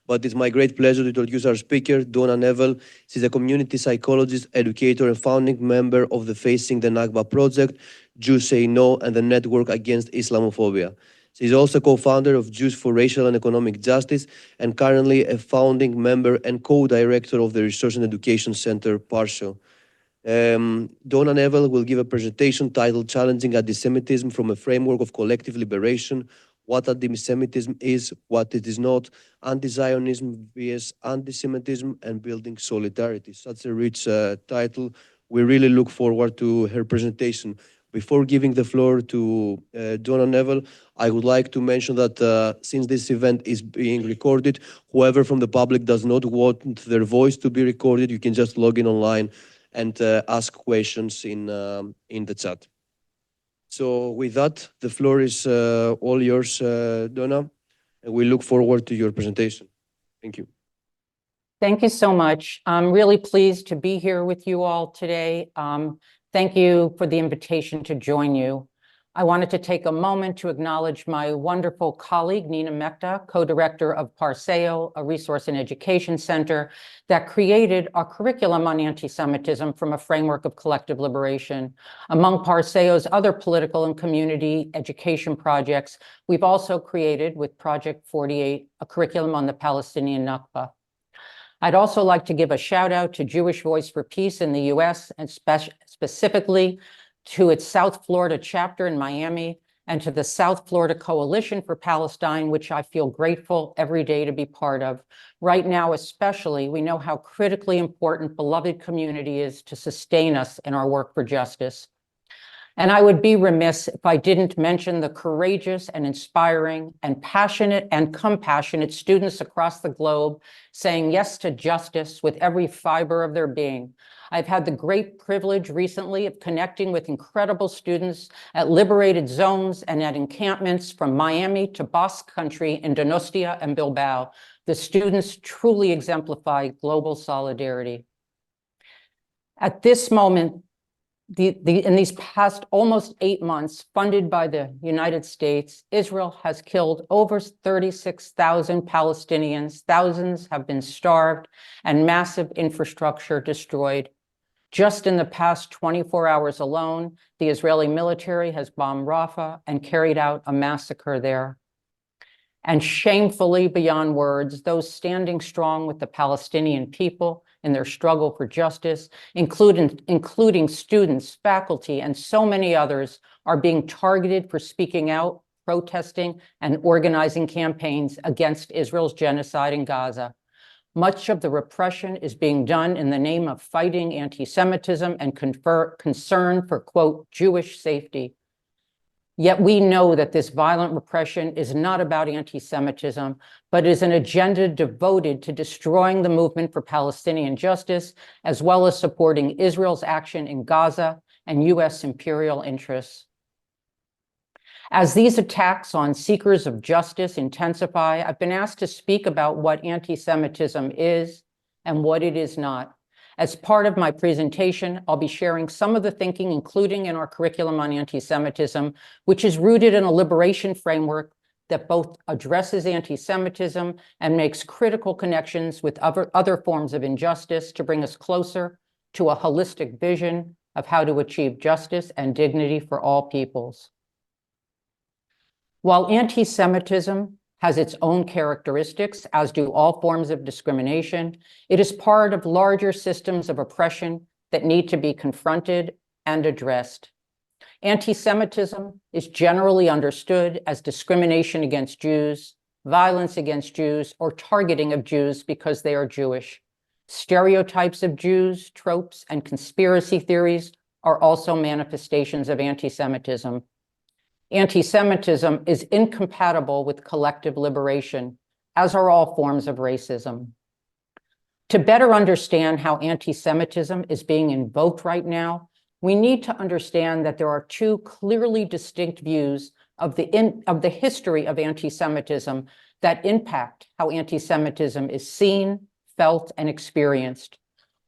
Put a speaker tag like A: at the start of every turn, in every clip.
A: but it's my great pleasure to introduce our speaker, Donna Nevel. She's a community psychologist, educator, and founding member of the Facing the Nakba Project, Jews Say No, and the Network Against Islamophobia. She's also co-founder of Jews for Racial and Economic Justice, and currently a founding member and co-director of the Research and Education Center, Parsho. Donna Nevel will give a presentation titled Challenging Antisemitism from a Framework of Collective Liberation, what antisemitism is, what it is not, anti-Zionism vs. antisemitism, and building solidarity. Such a rich title. We really look forward to her presentation. Before giving the floor to Donna Nevel, I would like to mention that since this event is being recorded, whoever from the public does not want their voice to be recorded, you can just log in online and ask questions in the chat. So with that, the floor is all yours, Donna, and we look forward to your presentation. Thank you.
B: Thank you so much. I'm really pleased to be here with you all today. Thank you for the invitation to join you. I wanted to take a moment to acknowledge my wonderful colleague, Nina Mekta, co-director of Parseo, a resource and education center that created a curriculum on anti-Semitism from a framework of collective liberation. Among Parseo's other political and community education projects, we've also created, with Project 48, a curriculum on the Palestinian Nakba. I'd also like to give a shout out to Jewish Voice for Peace in the US, and specifically to its South Florida chapter in Miami, and to the South Florida Coalition for Palestine, which I feel grateful every day to be part of. Right now, especially, we know how critically important beloved community is to sustain us in our work for justice. And I would be remiss if I didn't mention the courageous and inspiring and passionate and compassionate students across the globe saying yes to justice with every fiber of their being. I've had the great privilege recently of connecting with incredible students at liberated zones and at encampments from Miami to Basque Country in Donostia and Bilbao. The students truly exemplify global solidarity. At this moment, in these past almost 8 months, funded by the United States, Israel has killed over 36,000 Palestinians, thousands have been starved, and massive infrastructure destroyed. Just in the past 24 hours alone, the Israeli military has bombed Rafah and carried out a massacre there. And shamefully beyond words, those standing strong with the Palestinian people in their struggle for justice, including students, faculty, and so many others, are being targeted for speaking out, protesting, and organizing campaigns against Israel's genocide in Gaza. Much of the repression is being done in the name of fighting anti-Semitism and concern for, quote, Jewish safety. Yet we know that this violent repression is not about anti-Semitism, but is an agenda devoted to destroying the movement for Palestinian justice, as well as supporting Israel's action in Gaza and US imperial interests. As these attacks on seekers of justice intensify, I've been asked to speak about what anti-Semitism is and what it is not. As part of my presentation, I'll be sharing some of the thinking, including in our curriculum on anti-Semitism, which is rooted in a liberation framework that both addresses anti-Semitism and makes critical connections with other forms of injustice to bring us closer to a holistic vision of how to achieve justice and dignity for all peoples. While anti-Semitism has its own characteristics, as do all forms of discrimination, it is part of larger systems of oppression that need to be confronted and addressed. Anti-Semitism is generally understood as discrimination against Jews, violence against Jews, or targeting of Jews because they are Jewish. Stereotypes of Jews, tropes, and conspiracy theories are also manifestations of anti-Semitism. Anti-Semitism is incompatible with collective liberation, as are all forms of racism. To better understand how anti-Semitism is being invoked right now, we need to understand that there are two clearly distinct views of the history of anti-Semitism that impact how anti-Semitism is seen, felt, and experienced.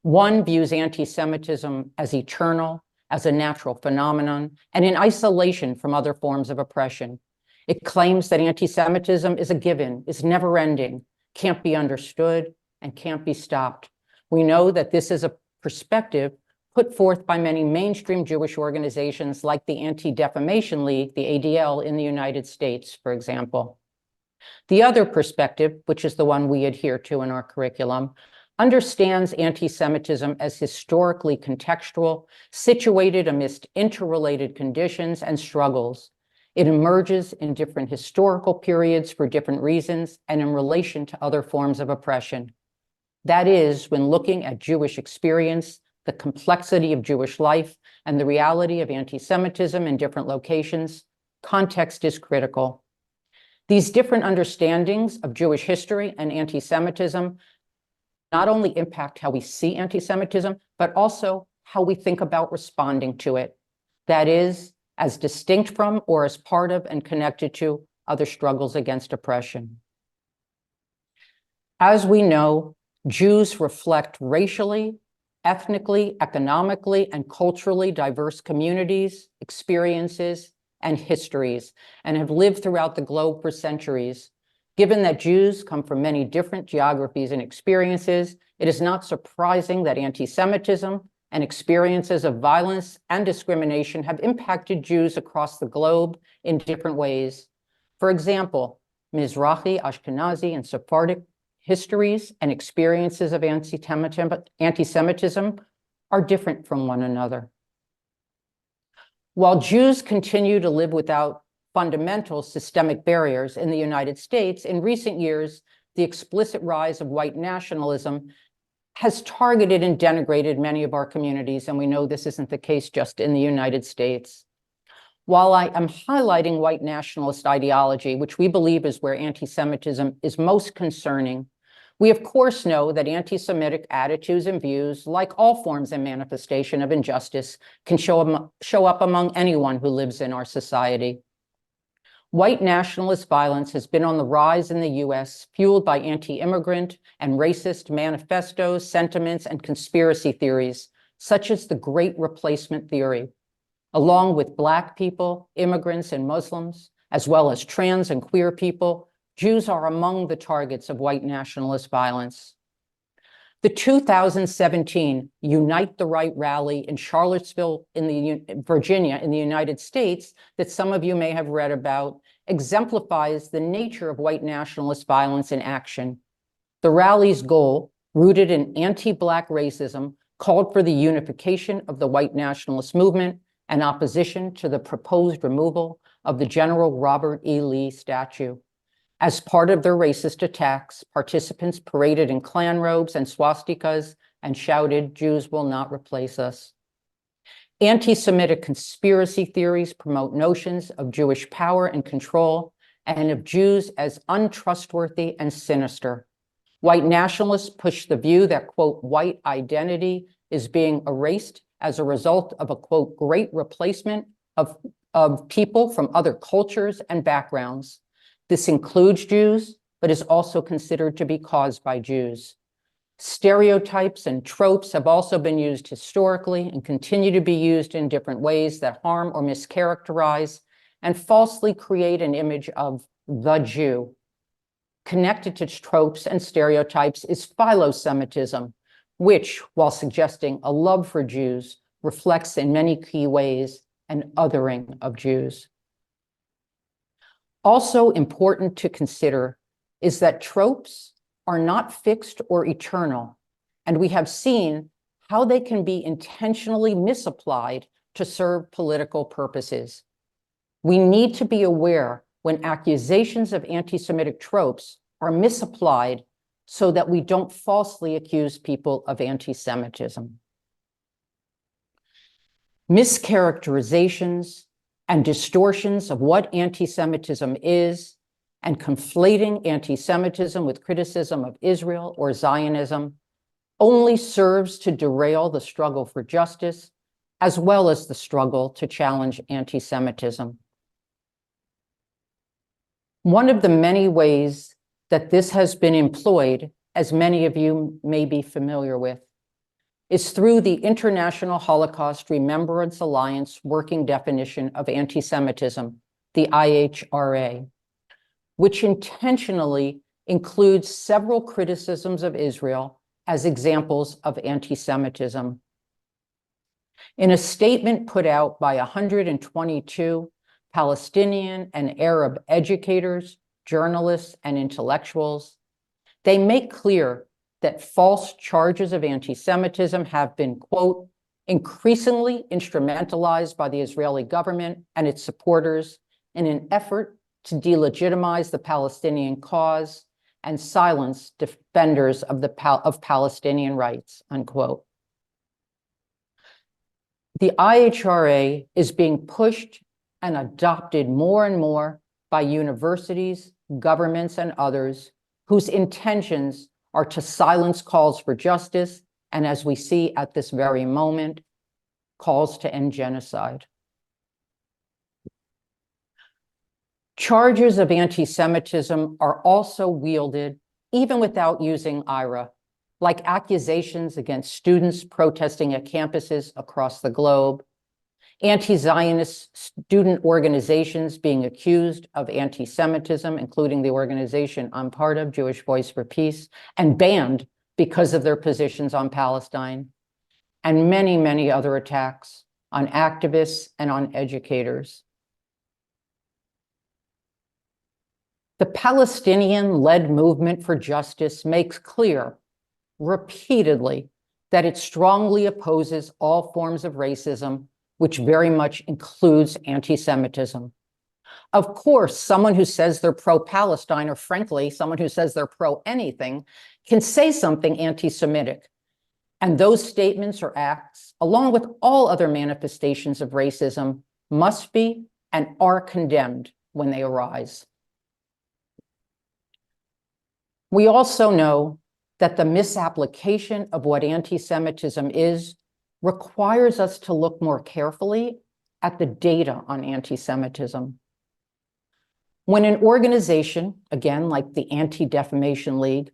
B: One views anti-Semitism as eternal, as a natural phenomenon, and in isolation from other forms of oppression. It claims that anti-Semitism is a given, is never-ending, can't be understood, and can't be stopped. We know that this is a perspective put forth by many mainstream Jewish organizations like the Anti-Defamation League, the ADL, in the United States, for example. The other perspective, which is the one we adhere to in our curriculum, understands anti-Semitism as historically contextual, situated amidst interrelated conditions and struggles. It emerges in different historical periods for different reasons and in relation to other forms of oppression. That is, when looking at Jewish experience, the complexity of Jewish life, and the reality of anti-Semitism in different locations, context is critical. These different understandings of Jewish history and anti-Semitism not only impact how we see anti-Semitism, but also how we think about responding to it. That is, as distinct from or as part of and connected to other struggles against oppression. As we know, Jews reflect racially, ethnically, economically, and culturally diverse communities, experiences, and histories, and have lived throughout the globe for centuries. Given that Jews come from many different geographies and experiences, it is not surprising that anti-Semitism and experiences of violence and discrimination have impacted Jews across the globe in different ways. For example, Mizrahi, Ashkenazi, and Sephardic histories and experiences of anti-Semitism are different from one another. While Jews continue to live without fundamental systemic barriers in the United States, in recent years, the explicit rise of white nationalism has targeted and denigrated many of our communities, and we know this isn't the case just in the United States. While I am highlighting white nationalist ideology, which we believe is where anti-Semitism is most concerning, we of course know that anti-Semitic attitudes and views, like all forms and manifestation of injustice, can show up among anyone who lives in our society. White nationalist violence has been on the rise in the US, fueled by anti-immigrant and racist manifestos, sentiments, and conspiracy theories, such as the Great Replacement theory. Along with Black people, immigrants, and Muslims, as well as trans and queer people, Jews are among the targets of white nationalist violence. The 2017 Unite the Right rally in Charlottesville, Virginia, in the United States, that some of you may have read about, exemplifies the nature of white nationalist violence in action. The rally's goal, rooted in anti-Black racism, called for the unification of the white nationalist movement and opposition to the proposed removal of the General Robert E. Lee statue. As part of their racist attacks, participants paraded in Klan robes and swastikas and shouted, "Jews will not replace us." Anti-Semitic conspiracy theories promote notions of Jewish power and control and of Jews as untrustworthy and sinister. White nationalists push the view that, quote, white identity is being erased as a result of a, quote, great replacement of people from other cultures and backgrounds. This includes Jews, but is also considered to be caused by Jews. Stereotypes and tropes have also been used historically and continue to be used in different ways that harm or mischaracterize and falsely create an image of the Jew. Connected to tropes and stereotypes is philo-Semitism, which, while suggesting a love for Jews, reflects in many key ways an othering of Jews. Also important to consider is that tropes are not fixed or eternal, and we have seen how they can be intentionally misapplied to serve political purposes. We need to be aware when accusations of anti-Semitic tropes are misapplied so that we don't falsely accuse people of anti-Semitism. Mischaracterizations and distortions of what anti-Semitism is, and conflating anti-Semitism with criticism of Israel or Zionism only serves to derail the struggle for justice, as well as the struggle to challenge anti-Semitism. One of the many ways that this has been employed, as many of you may be familiar with, is through the International Holocaust Remembrance Alliance working definition of anti-Semitism, the IHRA, which intentionally includes several criticisms of Israel as examples of anti-Semitism. In a statement put out by 122 Palestinian and Arab educators, journalists, and intellectuals, they make clear that false charges of anti-Semitism have been, quote, increasingly instrumentalized by the Israeli government and its supporters in an effort to delegitimize the Palestinian cause and silence defenders of Palestinian rights, unquote. The IHRA is being pushed and adopted more and more by universities, governments, and others whose intentions are to silence calls for justice, and as we see at this very moment, calls to end genocide. Charges of anti-Semitism are also wielded even without using IRA, like accusations against students protesting at campuses across the globe, anti-Zionist student organizations being accused of anti-Semitism, including the organization I'm part of, Jewish Voice for Peace, and banned because of their positions on Palestine, and many, many other attacks on activists and on educators. The Palestinian-led movement for justice makes clear repeatedly that it strongly opposes all forms of racism, which very much includes anti-Semitism. Of course, someone who says they're pro-Palestine, or frankly, someone who says they're pro-anything, can say something anti-Semitic. And those statements or acts, along with all other manifestations of racism, must be and are condemned when they arise. We also know that the misapplication of what anti-Semitism is requires us to look more carefully at the data on anti-Semitism. When an organization, again, like the Anti-Defamation League,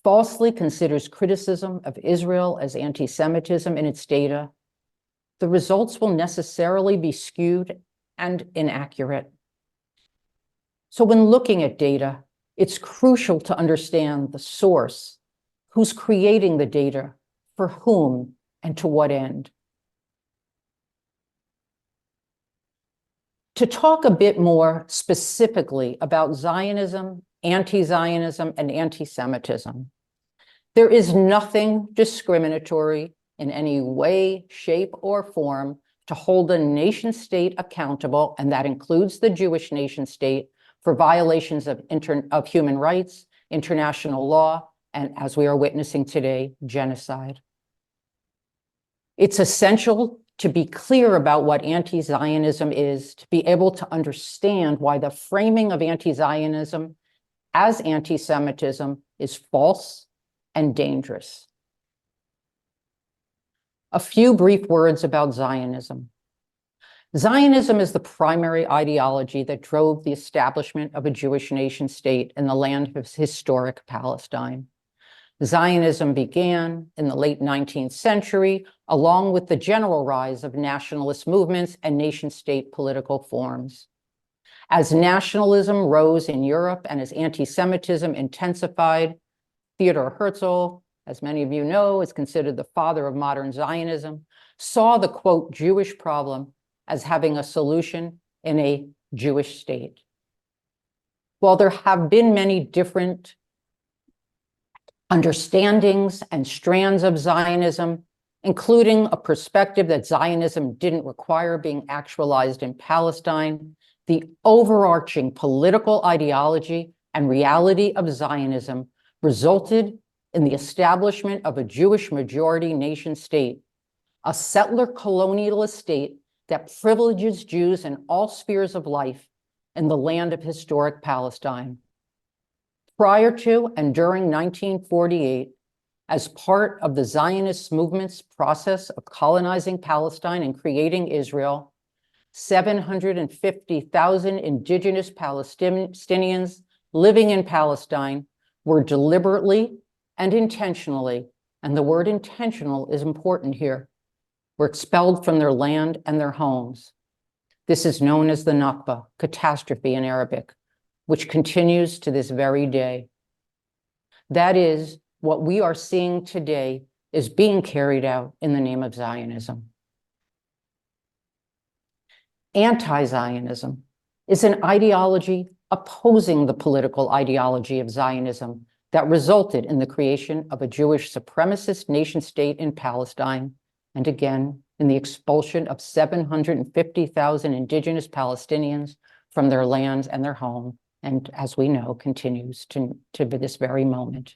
B: falsely considers criticism of Israel as anti-Semitism in its data, the results will necessarily be skewed and inaccurate. So when looking at data, it's crucial to understand the source, who's creating the data, for whom, and to what end. To talk a bit more specifically about Zionism, anti-Zionism, and anti-Semitism, there is nothing discriminatory in any way, shape, or form to hold a nation state accountable, and that includes the Jewish nation state, for violations of human rights, international law, and as we are witnessing today, genocide. It's essential to be clear about what anti-Zionism is, to be able to understand why the framing of anti-Zionism as anti-Semitism is false and dangerous. A few brief words about Zionism. Zionism is the primary ideology that drove the establishment of a Jewish nation state in the land of historic Palestine. Zionism began in the late 19th century, along with the general rise of nationalist movements and nation-state political forms. As nationalism rose in Europe and as anti-Semitism intensified, Theodor Herzl, as many of you know, is considered the father of modern Zionism, saw the, quote, Jewish problem as having a solution in a Jewish state. While there have been many different understandings and strands of Zionism, including a perspective that Zionism didn't require being actualized in Palestine, the overarching political ideology and reality of Zionism resulted in the establishment of a Jewish majority nation state, a settler colonialist state that privileges Jews in all spheres of life in the land of historic Palestine. Prior to and during 1948, as part of the Zionist movement's process of colonizing Palestine and creating Israel, 750,000 indigenous Palestinians living in Palestine were deliberately and intentionally, and the word intentional is important here, were expelled from their land and their homes. This is known as the Nakba, catastrophe in Arabic, which continues to this very day. That is, what we are seeing today is being carried out in the name of Zionism. Anti-Zionism is an ideology opposing the political ideology of Zionism that resulted in the creation of a Jewish supremacist nation-state in Palestine, and again, in the expulsion of 750,000 indigenous Palestinians from their lands and their home, and as we know, continues to this very moment.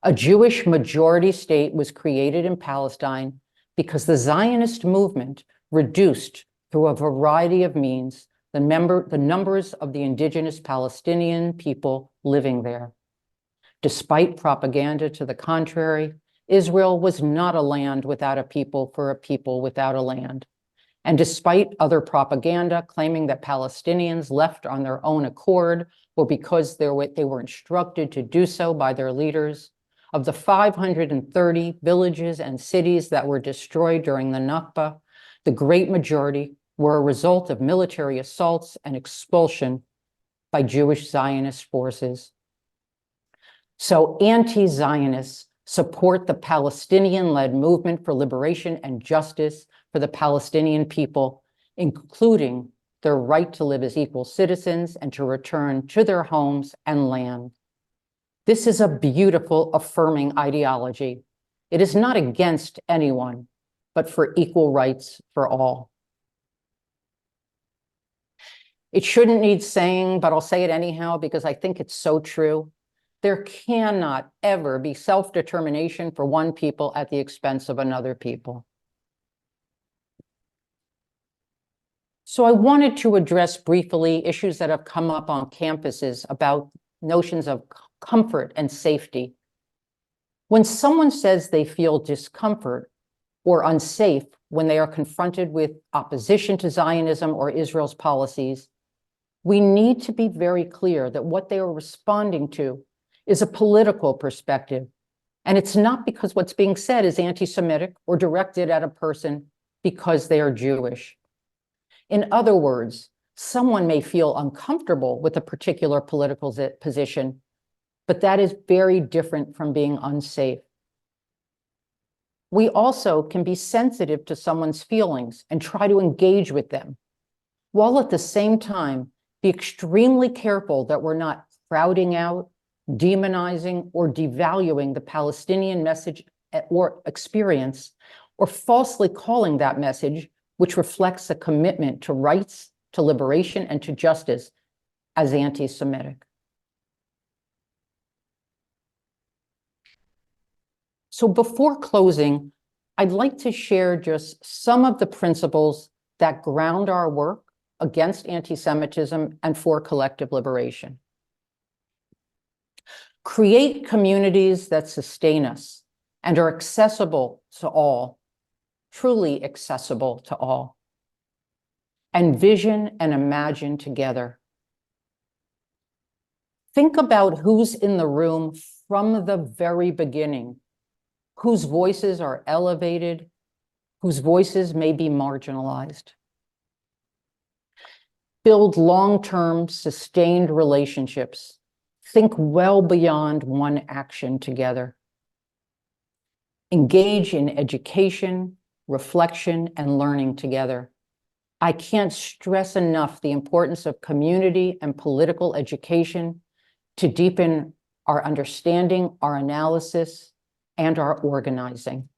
B: A Jewish majority state was created in Palestine because the Zionist movement reduced through a variety of means the numbers of the indigenous Palestinian people living there. Despite propaganda to the contrary, Israel was not a land without a people for a people without a land. And despite other propaganda claiming that Palestinians left on their own accord or because they were instructed to do so by their leaders, of the 530 villages and cities that were destroyed during the Nakba, the great majority were a result of military assaults and expulsion by Jewish Zionist forces. So anti-Zionists support the Palestinian-led movement for liberation and justice for the Palestinian people, including their right to live as equal citizens and to return to their homes and land. This is a beautiful, affirming ideology. It is not against anyone, but for equal rights for all. It shouldn't need saying, but I'll say it anyhow because I think it's so true. There cannot ever be self-determination for one people at the expense of another people. So I wanted to address briefly issues that have come up on campuses about notions of comfort and safety. When someone says they feel discomfort or unsafe when they are confronted with opposition to Zionism or Israel's policies, we need to be very clear that what they are responding to is a political perspective. And it's not because what's being said is anti-Semitic or directed at a person because they are Jewish. In other words, someone may feel uncomfortable with a particular political position, but that is very different from being unsafe. We also can be sensitive to someone's feelings and try to engage with them, while at the same time be extremely careful that we're not crowding out, demonizing, or devaluing the Palestinian message or experience, or falsely calling that message, which reflects a commitment to rights, to liberation, and to justice, as anti-Semitic. So before closing, I'd like to share just some of the principles that ground our work against anti-Semitism and for collective liberation. Create communities that sustain us and are accessible to all, truly accessible to all. Envision and imagine together. Think about who's in the room from the very beginning, whose voices are elevated, whose voices may be marginalized. Build long-term, sustained relationships. Think well beyond one action together. Engage in education, reflection, and learning together. I can't stress enough the importance of community and political education to deepen our understanding, our analysis, and our organizing.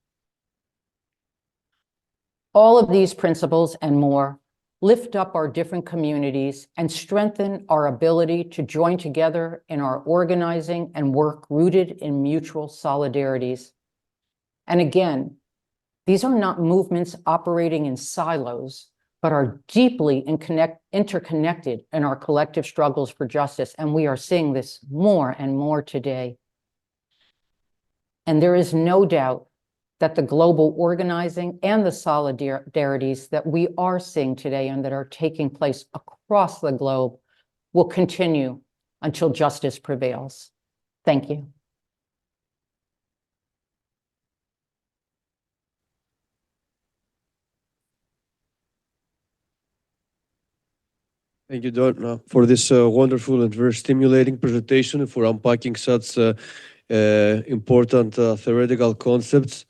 B: All of these principles and more lift up our different communities and strengthen our ability to join together in our organizing and work rooted in mutual solidarities. And again, these are not movements operating in silos, but are deeply interconnected in our collective struggles for justice. And we are seeing this more and more today. And there is no doubt that the global organizing and the solidarities that we are seeing today and that are taking place across the globe will continue until justice prevails. Thank you.
A: Thank you, Donna, for this wonderful and very stimulating presentation, for unpacking such important theoretical concepts